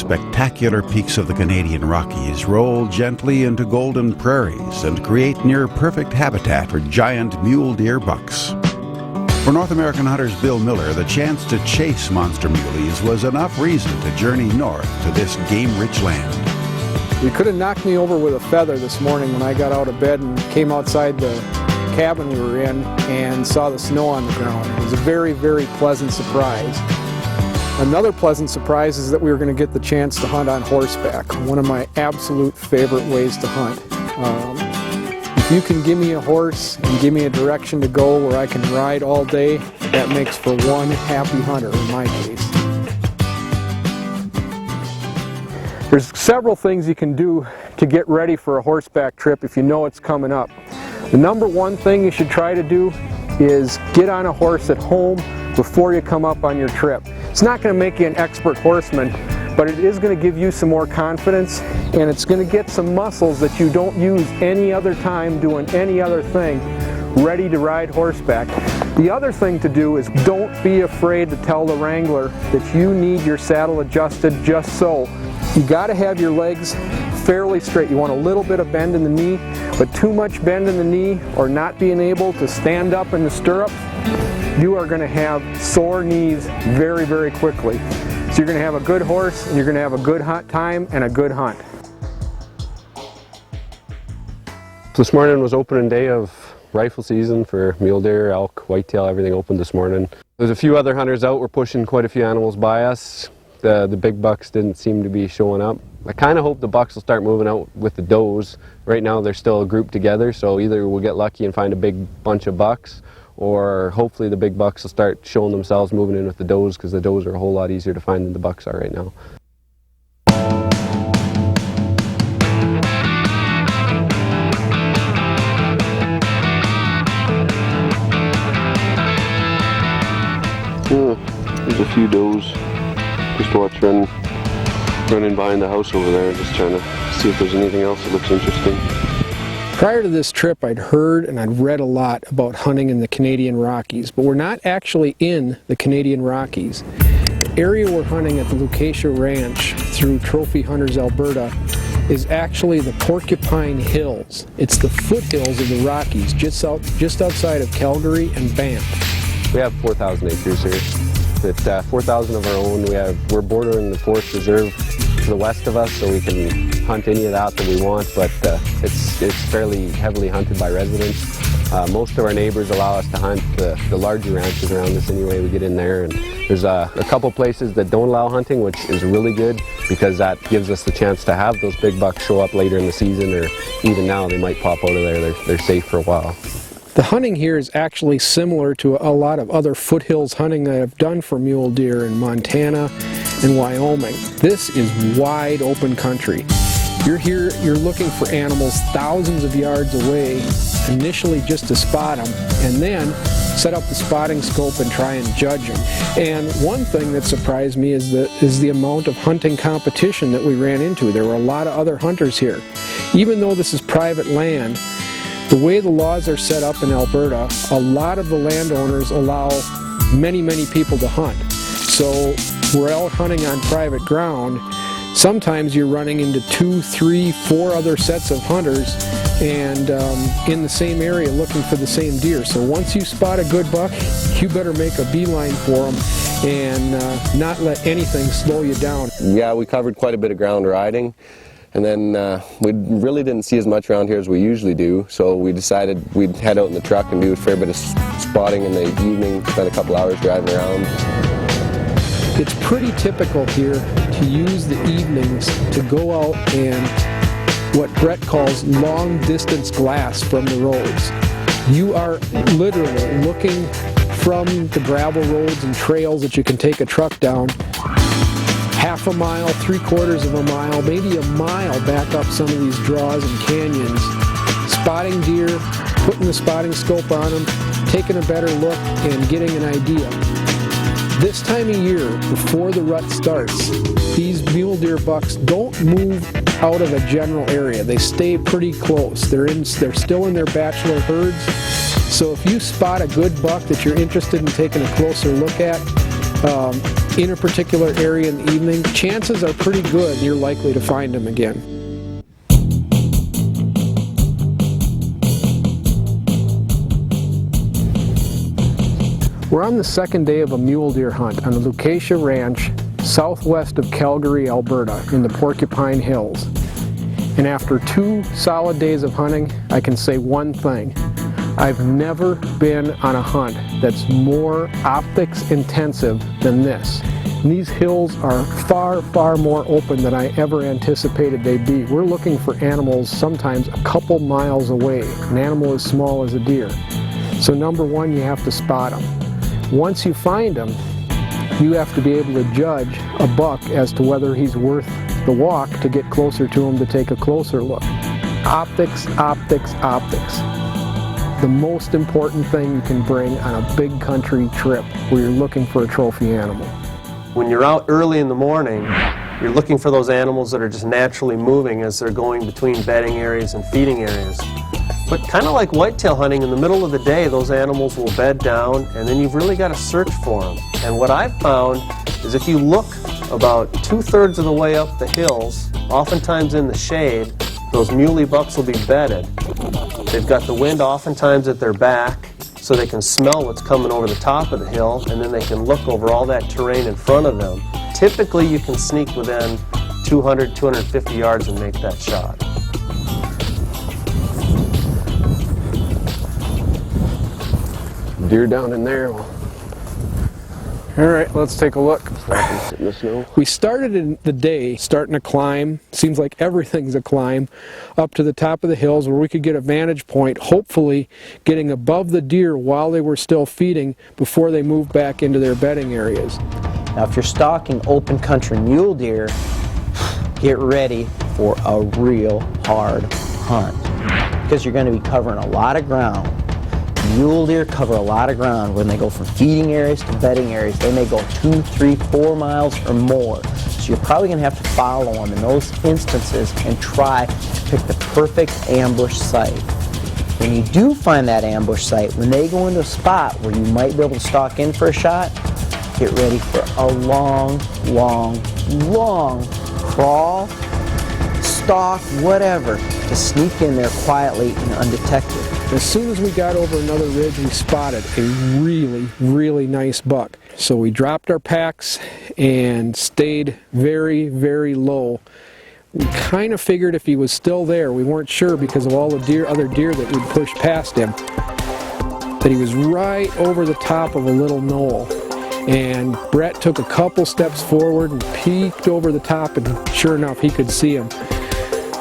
spectacular peaks of the Canadian Rockies roll gently into golden prairies and create near-perfect habitat for giant mule deer bucks. For North American hunters Bill Miller, the chance to chase monster muleys was enough reason to journey north to this game-rich land. You could have knocked me over with a feather this morning when I got out of bed and came outside the cabin we were in and saw the snow on the ground. It was a very, very pleasant surprise. Another pleasant surprise is that we were going to get the chance to hunt on horseback, one of my absolute favorite ways to hunt. If you can give me a horse and give me a direction to go where I can ride all day, that makes for one happy hunter in my case. There's several things you can do to get ready for a horseback trip if you know it's coming up. The number one thing you should try to do is get on a horse at home before you come up on your trip. It's not going to make you an expert horseman, but it is going to give you some more confidence, and it's going to get some muscles that you don't use any other time doing any other thing ready to ride horseback. The other thing to do is don't be afraid to tell the wrangler that you need your saddle adjusted just so. You got to have your legs fairly straight. You want a little bit of bend in the knee, but too much bend in the knee or not being able to stand up in the stirrups, you are going to have sore knees very, very quickly. So you're going to have a good horse, and you're going to have a good hunt time and a good hunt. This morning was opening day of rifle season for mule deer, elk, whitetail, everything opened this morning. There's a few other hunters out. We're pushing quite a few animals by us. The big bucks didn't seem to be showing up. I kind of hope the bucks will start moving out with the does. Right now they're still grouped together, so either we'll get lucky and find a big bunch of bucks, or hopefully the big bucks will start showing themselves moving in with the does, because the does are a whole lot easier to find than the bucks are right now. There's a few does. Just watch running behind the house over there, just trying to see if there's anything else that looks interesting. Prior to this trip, I'd heard and I'd read a lot about hunting in the Canadian Rockies, but we're not actually in the Canadian Rockies. The area we're hunting at the Lucatia Ranch through Trophy Hunters, Alberta, is actually the Porcupine Hills. It's the foothills of the Rockies, just outside of Calgary and Banff. We have 4,000 acres here. It's 4,000 of our own. We're bordering the Forest Reserve to the west of us, so we can hunt any of that we want, but it's fairly heavily hunted by residents. Most of our neighbors allow us to hunt the larger ranches around us anyway. We get in there, and there's a couple places that don't allow hunting, which is really good, because that gives us the chance to have those big bucks show up later in the season, or even now they might pop out of there. They're safe for a while. The hunting here is actually similar to a lot of other foothills hunting that I've done for mule deer in Montana and Wyoming. This is wide open country. You're here, you're looking for animals thousands of yards away, initially just to spot them, and then set up the spotting scope and try and judge them. And one thing that surprised me is the amount of hunting competition that we ran into. There were a lot of other hunters here. Even though this is private land, the way the laws are set up in Alberta, a lot of the landowners allow many, many people to hunt. So we're out hunting on private ground. Sometimes you're running into 2, 3, 4 other sets of hunters and in the same area looking for the same deer. So once you spot a good buck, you better make a beeline for them and not let anything slow you down. Yeah, we covered quite a bit of ground riding. And then we really didn't see as much around here as we usually do, so we decided we'd head out in the truck and do a fair bit of spotting in the evening, spend a couple hours driving around. It's pretty typical here to use the evenings to go out and what Brett calls long distance glass from the roads. You are literally looking from the gravel roads and trails that you can take a truck down, half a mile, 3/4 of a mile, maybe a mile back up some of these draws and canyons, spotting deer, putting the spotting scope on them, taking a better look, and getting an idea. This time of year, before the rut starts, these mule deer bucks don't move out of a general area. They stay pretty close. They're still in their bachelor herds. So if you spot a good buck that you're interested in taking a closer look at, in a particular area in the evening, chances are pretty good you're likely to find them again. We're on the second day of a mule deer hunt on the Lucatia Ranch, southwest of Calgary, Alberta, in the Porcupine Hills. And after 2 solid days of hunting, I can say one thing. I've never been on a hunt that's more optics intensive than this. And these hills are far, far more open than I ever anticipated they'd be. We're looking for animals sometimes a couple miles away, an animal as small as a deer. So number one, you have to spot them. Once you find them, you have to be able to judge a buck as to whether he's worth the walk to get closer to him to take a closer look. Optics, optics, optics. The most important thing you can bring on a big country trip where you're looking for a trophy animal. When you're out early in the morning, you're looking for those animals that are just naturally moving as they're going between bedding areas and feeding areas. But kind of like whitetail hunting, in the middle of the day, those animals will bed down, and then you've really got to search for them. And what I've found is if you look about 2/3 of the way up the hills, oftentimes in the shade, those muley bucks will be bedded. They've got the wind oftentimes at their back, so they can smell what's coming over the top of the hill, and then they can look over all that terrain in front of them. Typically, you can sneak within 200, 250 yards and make that shot. Deer down in there. All right, let's take a look. In the snow. We started in the day starting to climb, seems like everything's a climb, up to the top of the hills where we could get a vantage point, hopefully getting above the deer while they were still feeding before they moved back into their bedding areas. Now if you're stalking open country mule deer, get ready for a real hard hunt because you're going to be covering a lot of ground. Mule deer cover a lot of ground when they go from feeding areas to bedding areas. They may go 2, 3, 4 miles or more. So you're probably going to have to follow them in those instances and try to pick the perfect ambush site. When you do find that ambush site, when they go into a spot where you might be able to stalk in for a shot, get ready for a long, long, long crawl, stalk, whatever, to sneak in there quietly and undetected. As soon as we got over another ridge, we spotted a really, really nice buck. So we dropped our packs and stayed very, very low. We kind of figured if he was still there, we weren't sure because of all the other deer that we'd pushed past him, that he was right over the top of a little knoll. And Brett took a couple steps forward and peeked over the top, and sure enough, he could see him.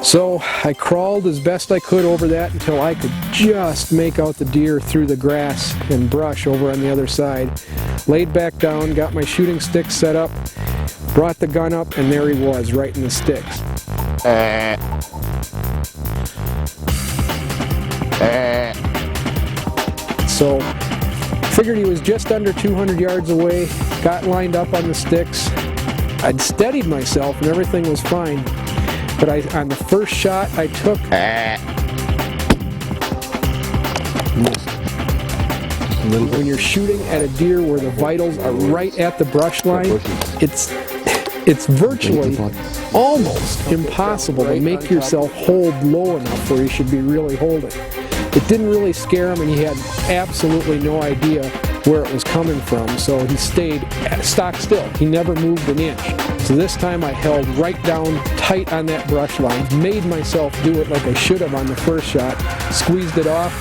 So I crawled as best I could over that until I could just make out the deer through the grass and brush over on the other side. Laid back down, got my shooting stick set up, brought the gun up, and there he was, right in the sticks. So figured he was just under 200 yards away, got lined up on the sticks. I'd steadied myself and everything was fine. But on the first shot I took, when you're shooting at a deer where the vitals are right at the brush line, it's virtually almost impossible to make yourself hold low enough where you should be really holding. It didn't really scare him, and he had absolutely no idea where it was coming from, so he stayed stock still. He never moved an inch. So this time I held right down tight on that brush line, made myself do it like I should have on the first shot, squeezed it off.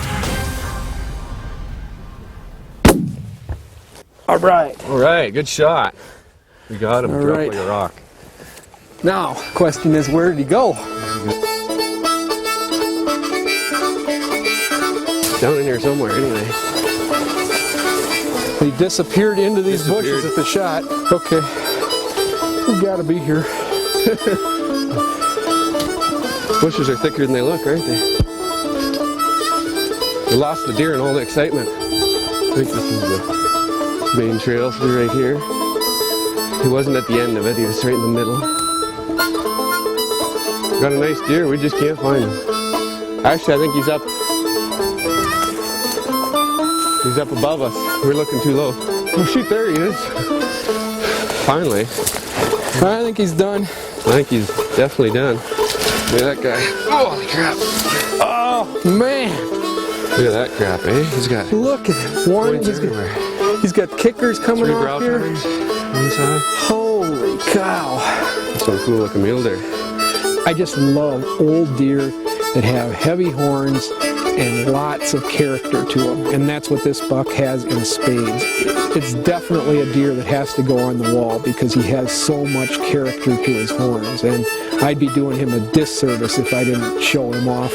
All right, good shot. We got him, All dropped right. like a rock. Now, question is, where did he go? Down in here somewhere anyway. He disappeared into these bushes at the shot. Okay, we gotta be here. Bushes are thicker than they look, aren't they? We lost the deer in all the excitement. I think this is the main trail, so right here. He wasn't at the end of it, he was right in the middle. Got a nice deer, we just can't find him. Actually, I think he's up above us. We're looking too low. Oh shoot, there he is. Finally. I think he's done. I think he's definitely done. Look at that guy. Holy crap. Oh, man. Look at that crap, eh? He's got Look at that. One, he's got kickers coming three off brow here. tines on the side. Holy cow. That's some cool looking mule deer. I just love old deer that have heavy horns and lots of character to them, and that's what this buck has in spades. It's definitely a deer that has to go on the wall because he has so much character to his horns, and I'd be doing him a disservice if I didn't show him off